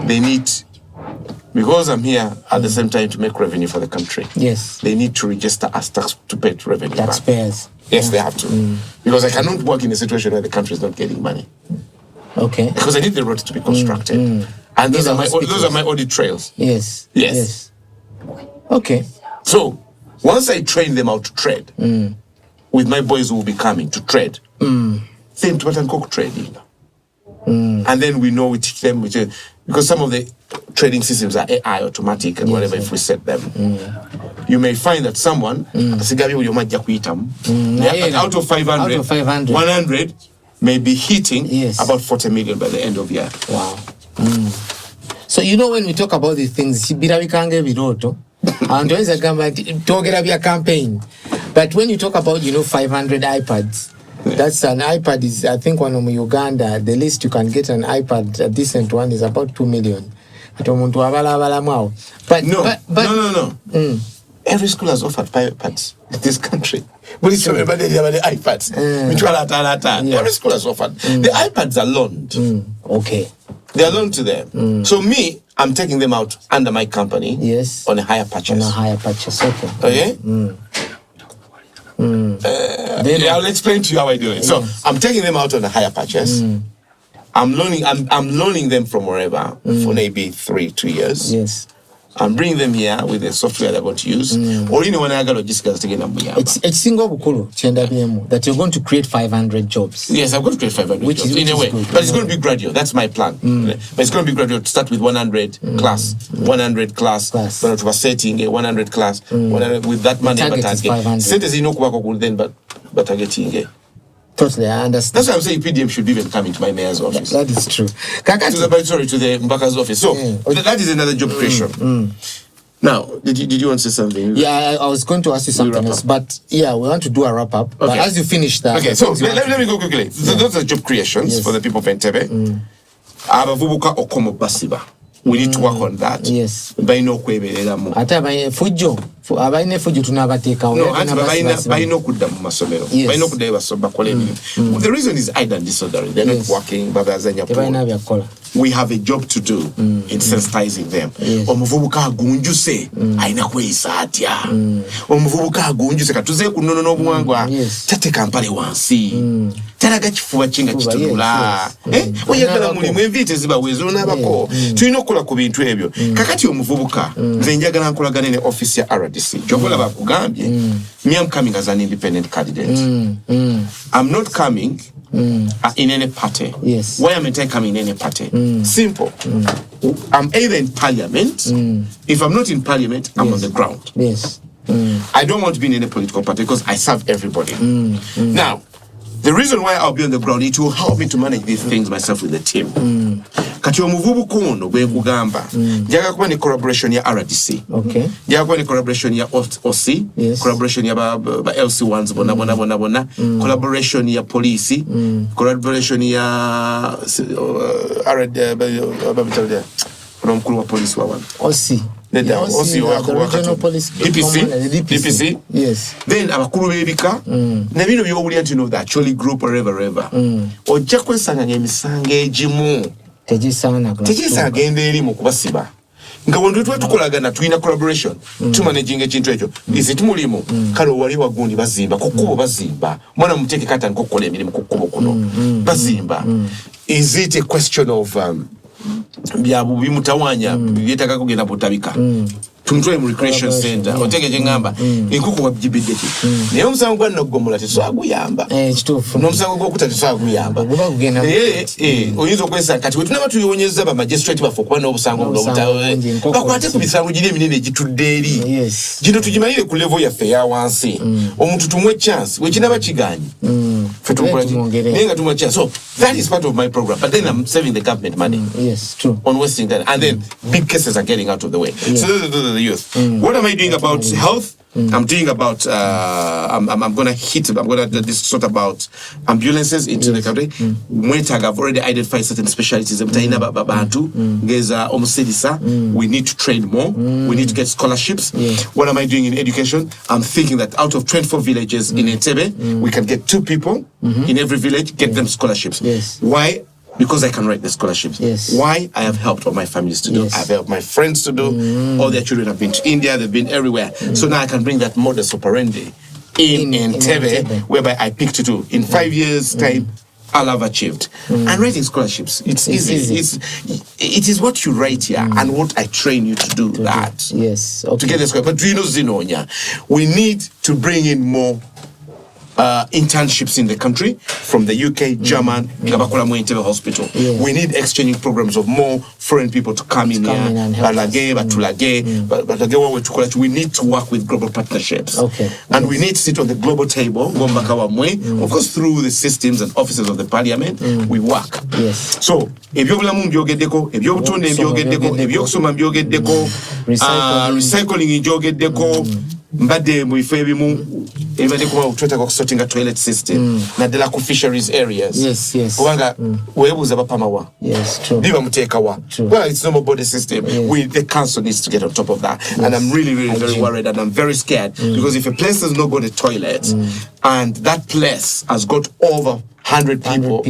they need, because I'm here at the same time to make revenue for the country. Yes. They need to register as tax to pay revenue. Taxpayers. Yes, they have to. Because I cannot work in a situation where the country is not getting money. Okay. Because I need the roads to be constructed. And those are my audit trails. Yes. Yes. Okay. So, once I train them how to trade, with my boys who will be coming to trade, then to what cook trading. And then we know we teach them, because some of the trading systems are AI, automatic, and whatever, if we set them. You may find that someone, out of 500, 100 may be hitting about 40 million by the end of the year. Wow. So, when we talk about these things, and always a campaign. But when you talk about, 500 iPads, that's an iPad is, I think, one of Uganda, the least you can get an iPad, a decent one, is about 2 million. But no. Every school has offered iPads in this country. But it's everybody the iPads. Every school has offered. The iPads are loaned. Okay. They are loaned to them. So me, I'm taking them out under my company. Yes. On a higher purchase. On a higher purchase. Okay. Okay. I'll explain to you how I do it. So I'm taking them out on a higher purchase. I'm loaning them from wherever for maybe 2 years. Yes. I'm bringing them here with the software they're going to use. Or anyone I got logistics again. It's single bukulu that you're going to create 500 jobs. Yes, I'm going to create 500 jobs in a way. Good. But it's going to be gradual. That's my plan. But it's going to be gradual. To start with 100 class, 100 class. But to setting a 100 class, 100 with that money. The target is 500. But targeting. Totally, I understand. That's why I'm saying PDM should even come into my mayor's office. That is true. To the Mbaka's office. So that is another job creation. Now, did you want to say something? Yeah, I was going to ask you something else, but we want to do a wrap up. Okay. But as you finish that, so let me go quickly. Those are job creations for the people of Entebbe. Abavubuka okomo basiba. We need to work on that. Yes. Baino kweberera mu. Ate fujo. Abaine fujo tunabateeka. No, ate baino kudda mu masomero. Baino kudda basoba kola ebintu. The reason is either disorderly. They're not working, but we have a job to do in sensitizing them. Omuvubuka agunjuse aina kweyisa atya. Omuvubuka agunjuse katuze kunono n'obuwangwa. Tate kampale wansi. Taraga kifuba kinga kitunula. Oyagala mulimu envite ziba wezo n'abako. Tulina okukola ku bintu ebyo. Kakati omuvubuka nze njagala nkolagane ne office ya RDC. Jogola bakugambye. Me am coming as an independent candidate. I'm not coming in any party. Yes. Why am I coming in any party? Simple. I'm either in parliament. If I'm not in parliament, I'm on the ground. Yes. I don't want to be in any political party because I serve everybody. Now, the reason why I'll be on the ground, it will help me to manage these things myself with the team. Kati omuvubuka ono bwe kugamba njaga kuba ne collaboration ya RDC. Okay. Njaga kuba ne collaboration ya OC, collaboration ya ba LC1s bona, collaboration ya police, collaboration ya mkulu wa polisi wa wana. OC. The regional police. DPC. Yes. Then abakulu bebika na bino byowulya nti no the actually group wherever. Ojja kwesanga emisango egimu. Tegisana genda eri mu kubasiba. Nga wondu tukolagana tulina collaboration to managing ekintu ekyo. Is it mulimu kale wali wagundi bazimba kukubo bazimba. Mwana muteke kata nkokola emirimu kukubo kuno. Bazimba. Is it a question of byabu bimutawanya byetaka kugenda butabika tumtwe mu recreation center otege jengamba enkuko wabjibidde ki naye omusango gwa noggomola teswaguyamba kitufu n'omusango gwokuta teswaguyamba oyinza okwesa kati wetunaba tuyonyeza ba magistrate bafo kuba n'obusango bw'obutawe bakwate ku misango giri eminene egitudde eri gino tugimalire ku level yaffe ya wansi omuntu tumwe chance wekinaba kiganyi nenga tumwe chance. So that is part of my program, but then I'm saving the government money. Yes, true. On wasting that, and then big cases are getting out of the way. So those are the youth. What am I doing about health? I'm doing about I'm gonna this sort about ambulances into the country. I've already identified certain specialties. We need to train more. We need to get scholarships. What am I doing in education? I'm thinking that out of 24 villages in Entebbe, we can get 2 people in every village, get them scholarships. Why? Because I can write the scholarships. Why? I have helped all my families to do. I've helped my friends to do. All their children have been to India. They've been everywhere. So now I can bring that modus operandi in Entebbe, whereby I pick to do. In 5 years' time, I'll have achieved. And writing scholarships, it's easy. It is what you write here and what I train you to do that. To get the scholarship. But do you know, Zinonya, we need to bring in more internships in the country from the UK, German, Entebbe Hospital. We need exchanging programs of more foreign people to come in here. We need to work with global partnerships. And we need to sit on the global table, of course, through the systems and offices of the parliament, we work. So, recycling mbadde mu bifo ebimu ebadde kuba twetaaga sorting a toilet system naddala ku fisheries areas kubanga weebuuza bapamawa biba muteekawa well it's no more body system the council needs to get on top of that and I'm really very worried and I'm very scared because if a place has not got a toilet and that place has got over 100 people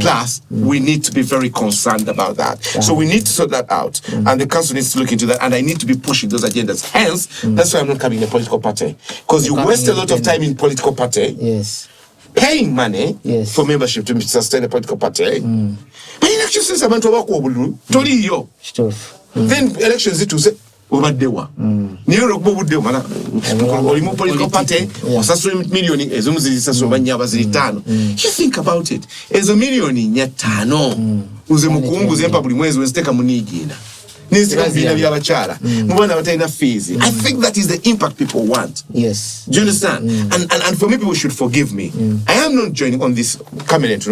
plus, we need to be very concerned about that. So we need to sort that out. And the council needs to look into that. And I need to be pushing those agendas. Hence, that's why I'm not coming in a political party. Because you waste a lot of time in political party. Paying money for membership to sustain a political party. But in actual sense, then elections it to say, obaddewa niyo lokubudde mana olimu political party wasasula million ezo muzisasula banyaba ziri 5 you think about it ezo million nya 5 uze mukungu zempa buli mwezi weziteka munigina nizika bina bya bachala mubana batayina fees. I think that is the impact people want. Do you understand? And for me, people should forgive me. I am not joining on this cabinet.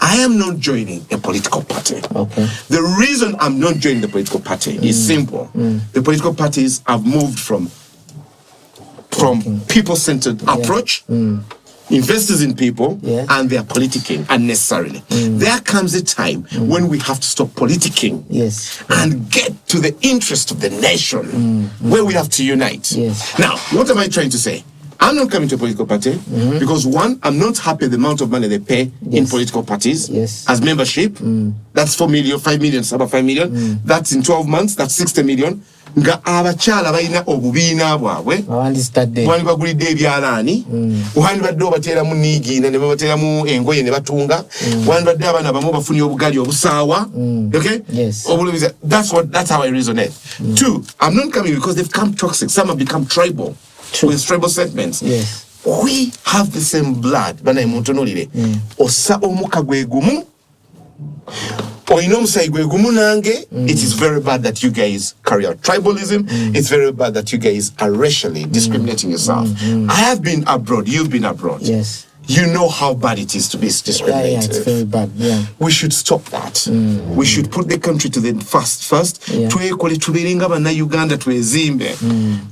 I am not joining a political party. The reason I'm not joining the political party is simple. The political parties have moved from people-centered approach. Investors in people and they are politicking unnecessarily. There comes a time when we have to stop politicking and get to the interest of the nation where we have to unite. Now, what am I trying to say? I'm not coming to a political party because one, I'm not happy the amount of money they pay in political parties as membership. That's 4 million, 5 million, about 5 million. That's in 12 months, that's 60 million. Nga abakyala balina obubiina bwabwe wandi bagulidde ebyalaani wandi badde obateera mu niigiina ne babateera mu engoye ne batunga wandi badde abaana abamu bafunye obugali obusaawa that's how I resonate. 2, I'm not coming because they've become toxic. Some have become tribal with tribal sentiments. We have the same blood. Bana emuntunulire ossa omuka gwe gumu it is very bad that you guys carry out tribalism. It's very bad that you guys are racially discriminating yourself. I have been abroad. You've been abroad. You know how bad it is to be discriminated. It's very bad. We should stop that. We should put the country to the first. Twekole tuberenga bana Uganda twezimbe.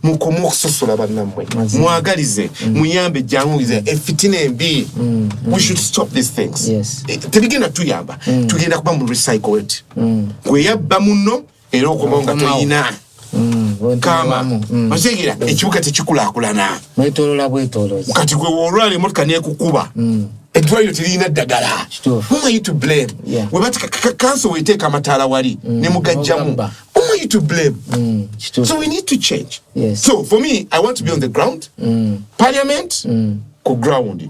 Mukomo okusosola bannamwe. Mwagalize, muyambe janguize efitina embi. We should stop these things. Tebigenda tuyamba. Tugenda kuba mu recycle it. Gwe yabba munno era okomonga toyina. Kama masegira ekibuga tekikulakulana kati gwe wolwale emotoka nekukuba eddwaliro terina ddagala. Who are you to blame? Webatika council weteeka amataala wali ne mugajjamu. Who are you to blame? So we need to change. So for me, I want to be on the ground. Parliament ku ground.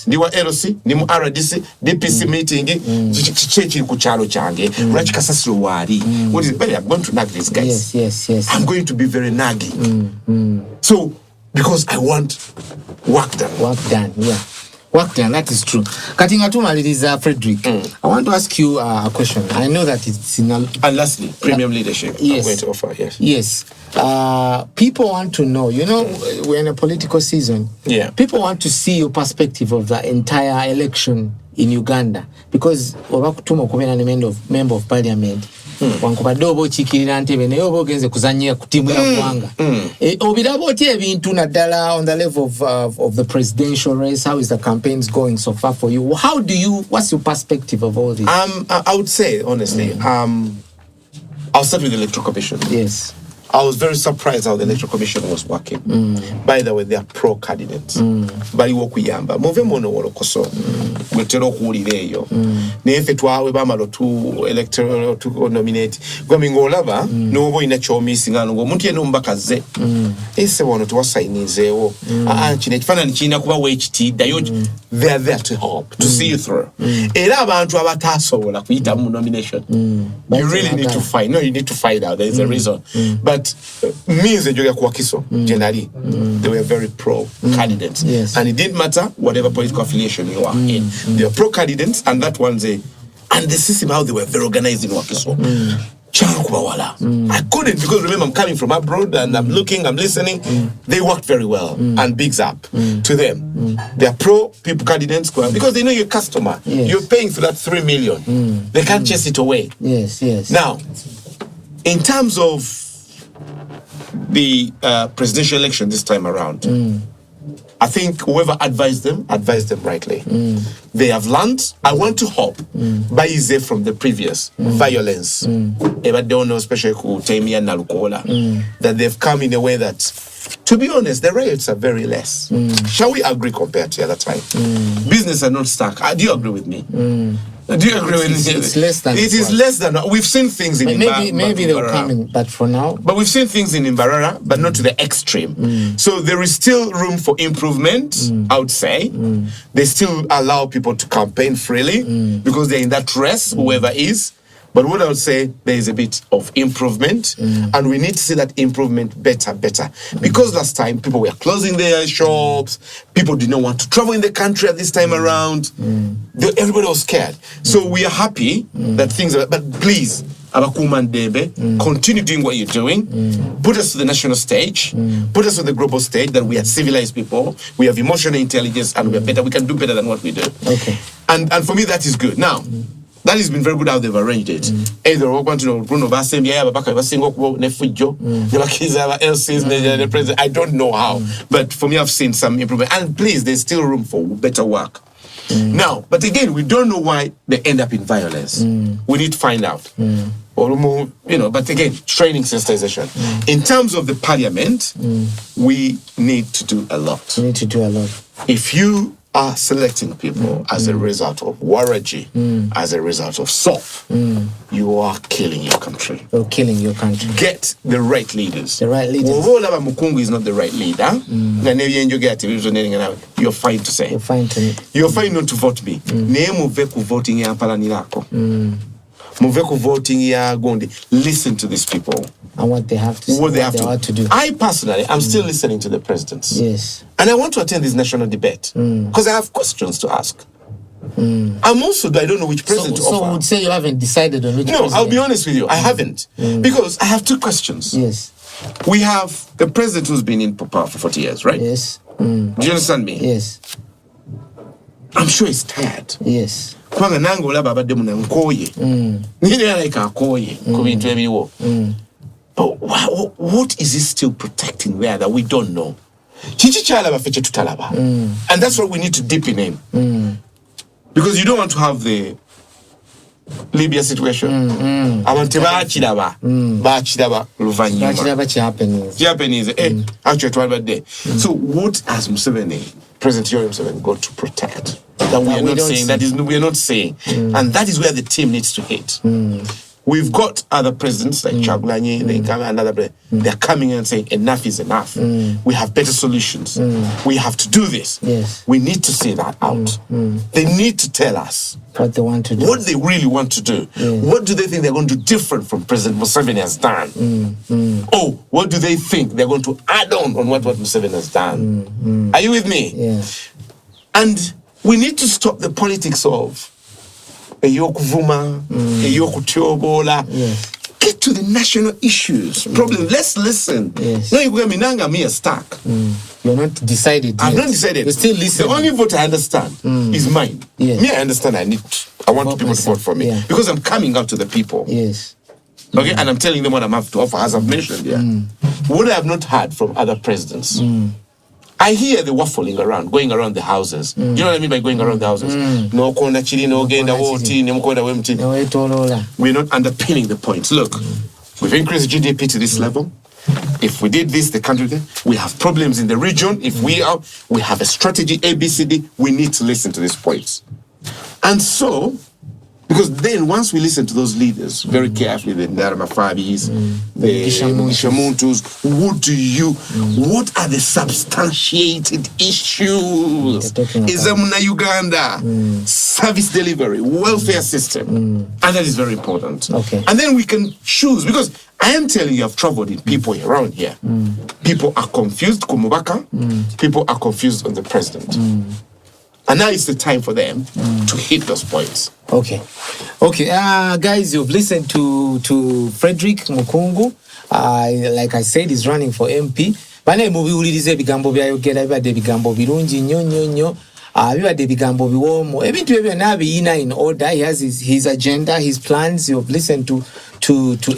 Ndi wa LC ni mu RDC DPC meeting chichechi ku kyalo kyange lwaki kasasiro wali. What is better? I'm going to nag these guys. I'm going to be very naggy. So because I want work done. Work done, that is true. Katinga tumaliriza Fredrick. I want to ask you a question. I know that it's in and lastly, premium leadership. I'm going to offer. People want to know, we're in a political season. People want to see your perspective of the entire election in Uganda because Obakutuma Kubena, the member of parliament, wankubadde oba okiikirira Entebbe naye oba ogenze kuzannyira ku ttiimu ya ggwanga obiraba otya ebintu naddala on the level of the presidential race? How is the campaigns going so far for you? What's your perspective of all this? I would say honestly, I'll start with the Electoral Commission. Yes. I was very surprised how the Electoral Commission was working. By the way, they are pro-candidates. Bali wokuyamba. Move mono wolokoso. Gwetero kuulireyo. Nefe twawe bamalo tu electoral to nominate. Gwamingolaba nobo inacho missing ano ngo muntu yeno mbakaze. Ese wono tuwasainizewo. Kine kifana nichina kuba WHT dayo they are there to help to see you through. Era abantu abatasobola kuyita mu nomination. You really need to find. No, you need to find out. There is a reason. But me as a Joga Kwakiso, generally, they were very pro-candidates. Yes. And it didn't matter whatever political affiliation you are in. They were pro-candidates, and that one's and the system, how they were very organized in Wakiso. I couldn't, because remember, I'm coming from abroad and I'm looking, I'm listening. They worked very well, and bigs up to them. They are pro-people candidates because they know your customer. Yes. You're paying for that 3 million. They can't chase it away. Yes. Now, in terms of the presidential election this time around, I think whoever advised them rightly. They have learned. I want to hope by easy from the previous violence, ever don't know, especially Kutemi and Nalukola, that they've come in a way that, to be honest, the riots are very less. Shall we agree compared to the other time? Business are not stuck. Do you agree with me? Do you agree with me? It's less than it is less than. We've seen things in maybe they'll come in, but for now. But we've seen things in Imbarara, but not to the extreme. So there is still room for improvement, I would say. They still allow people to campaign freely because they're in that race, whoever is. But what I would say, there is a bit of improvement, and we need to see that improvement better. Because last time, people were closing their shops, people did not want to travel in the country at this time around. Everybody was scared. So we are happy that things are, but please, Abakuma Entebbe, continue doing what you're doing. Put us to the national stage, put us on the global stage, that we are civilized people, we have emotional intelligence, and we are better. We can do better than what we do. Okay. And for me, that is good. Now, that has been very good how they've arranged it. Either we want to know Bruno Basembia, Babaka Basingo, Nefujo, Nebakiza, LCs, the president. I don't know how, but for me, I've seen some improvement. And please, there's still room for better work. Now, but again, we don't know why they end up in violence. We need to find out. Or more, but again, training sensitization. In terms of the parliament, we need to do a lot. If you are selecting people as a result of Waraji, as a result of SOP, you are killing your country. You're killing your country. Get the right leaders. The right leaders. Mukungu is not the right leader. You're fine to say. You're fine not to vote me. Voting ya palanilako. Muveku voting ya Gondi. Listen to these people. And what they have to say, what they have to do. I personally, I'm still listening to the presidents. Yes. And I want to attend this national debate because I have questions to ask. I'm also, I don't know which president to offer. So would say you haven't decided on which president? No, I'll be honest with you. I haven't. Because I have two questions. Yes. We have a president who's been in power for 40 years, right? Yes. Do you understand me? Yes. I'm sure he's tired. Yes. Kwanga nango olaba abadde muna nkoye. Nina like akoye ku bintu ebiwo. But what is he still protecting there that we don't know? Chichi chalaba feche tutalaba. And that's what we need to dip in him. Because you don't want to have the Libya situation. Abantu baachiraba. Baachiraba luvanyuma. Baachiraba Japanese. Actually, 12 day. So what has President Yoweri Museveni got to protect? That we are not saying. We are not saying. And that is where the team needs to hit. We've got other presidents like Chagulanyi, they're coming in and saying enough is enough. We have better solutions. We have to do this. Yes. We need to say that out. They need to tell us what they want to do. What they really want to do. What do they think they're going to do different from President Museveni has done? Oh, what do they think they're going to add on what Museveni has done? Are you with me? Yes. And we need to stop the politics of eyokuvuma, eyokutyobola. Get to the national issues. Problem. Let's listen. Yes. No, you're minanga me a stuck. You're not decided. I'm not decided. You're still listening. The only vote I understand is mine. Yes. Me, I understand. I want people to vote for me because I'm coming out to the people. Yes. Okay, and I'm telling them what I'm have to offer, as I've mentioned here. What I have not heard from other presidents. I hear the waffling around, going around the houses. You know what I mean by going around the houses? No kona chiri, no genda woti, no mkoda wemti. We're not underpinning the points. Look, we've increased GDP to this level. If we did this, the country, we have problems in the region. If we have a strategy, ABCD, we need to listen to these points. And so, because then once we listen to those leaders very carefully, the Ndaramafabis, the Shamuntus, what are the substantiated issues? Is Uganda, service delivery, welfare system, and that is very important. Okay. And then we can choose, because I am telling you, I've traveled with people around here. People are confused, Kumubaka. People are confused on the president. And now it's the time for them to hit those points. Okay. Guys, you've listened to Fredrick Mukungu. Like I said, he's running for MP. Bane mubiwulirize ebigambo byayogera bibadde ebigambo birungi nnyo. Bibadde ebigambo biwoomu. Ebintu ebyo n'abiyina in order. He has his agenda, his plans. You've listened to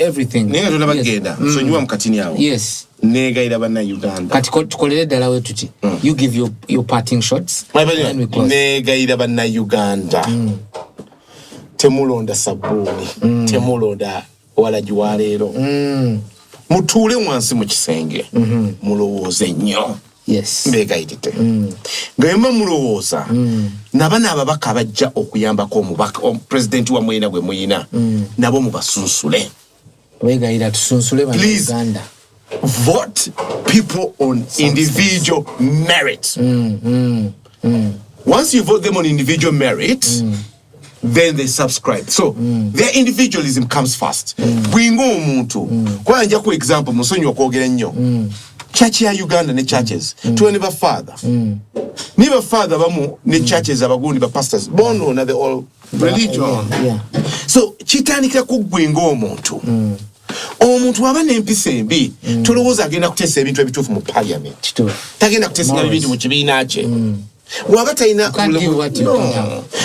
everything. Naye tunabagenda. So nyuwa mkatini yao. Yes. Negaira bana Uganda. Kati tukolere ddala we tuti. You give your parting shots. Negaira bana Uganda. Temulonda sabuni. Temulonda wala juwalero. Mutuule wansi mu kisenge. Mulowooze nnyo. Yes. Mbegaitite. Ngayema mulowooza. Nabana ababaka bajja okuyambako omubaka president wa mwina gwe muyina. Nabo mubasunsule. Wegaira tusunsule bana Uganda. Vote people on individual merit. Once you vote them on individual merit, then they subscribe. So their individualism comes first. Bwingo omuntu. Kwa njja ku example musonyi okwogera nnyo. Church ya Uganda ne churches. Tuwe father. Niba father bamu ne churches abagundi ba pastors. Bono na the all religion. Yeah. So chitandikira ku bwingo omuntu. Omuntu aba n'empisa embi tulowooza agenda kuteesa ebintu ebituufu mu parliament. Tagenda kuteesa ebintu mu kibiina kye. Waba talina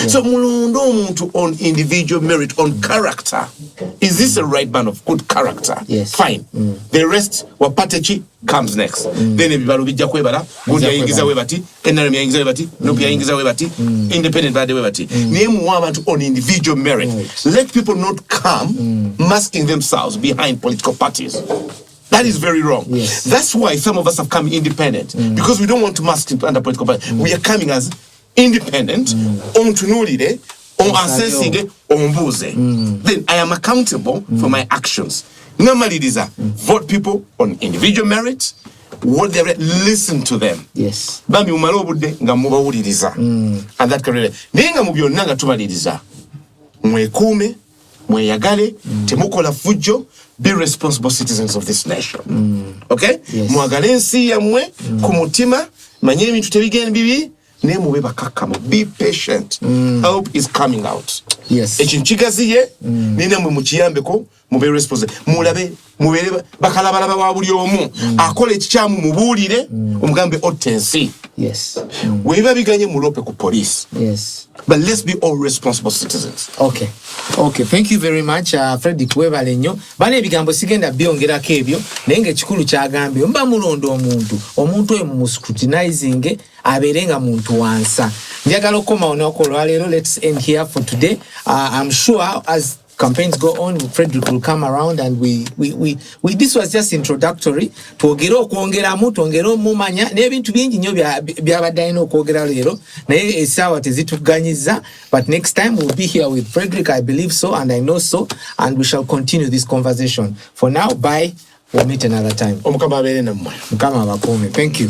so mulundo omuntu on individual merit, on character. Is this a right man of good character? Yes. Fine. The rest wapatechi comes next. Then ebibalo bijja kwebala gundi yayingiza we bati NRM yayingiza we bati Nupi yayingiza we bati independent bade we bati niye mu abantu on individual merit. Let people not come masking themselves behind political parties. That is very wrong. Yes. That's why some of us have come independent, because we don't want to mask under political party. We are coming as independent, on tunulide, on assessing, on buze. Then I am accountable for my actions. Normally, these are vote people on individual merit. What they listen to them. Yes. Bami umalo bude nga mubawuliriza. And that career. Nenga mubyonna nga tubaliriza. Mwekuume, mweyagale, temukola fujjo. Be responsible citizens of this nation. Okay? Yes. Mwagale ensi yammwe ku mutima, manye ebintu tebigenda bibi, ne mube bakakkamu. Be patient. Help is coming out. Yes. Ekintu kigaziye, nina mwe mukiyambeko, mube responsible. Mulabe, mubere bakalabalaba wa buli omu. Akola ekikyamu mubuulire, omugambe otensi. Yes. Weba biganye mulope ku police. Yes. But let's be all responsible citizens. Okay. Thank you very much, Fredrick webale nnyo. Bana ebigambo sigenda byongerako ebyo, naye ng'ekikulu kyagambye mba mulondo omuntu oyo mu scrutinizing abeerenga muntu wansa. Njagala okkomawo n'okolwaleero. Let's end here for today. I'm sure as campaigns go on, Fredrick will come around, and we this was just introductory. Twogere okwongeramu, twongere omumanya n'ebintu bingi nnyo byabadde alina okwogera leero, naye essaawa tezituganyiza. But next time we'll be here with Fredrick, I believe so, and I know so, and we shall continue this conversation. For now, bye. We'll meet another time. Omukama abeere nammwe. Mukama abakuume. Thank you.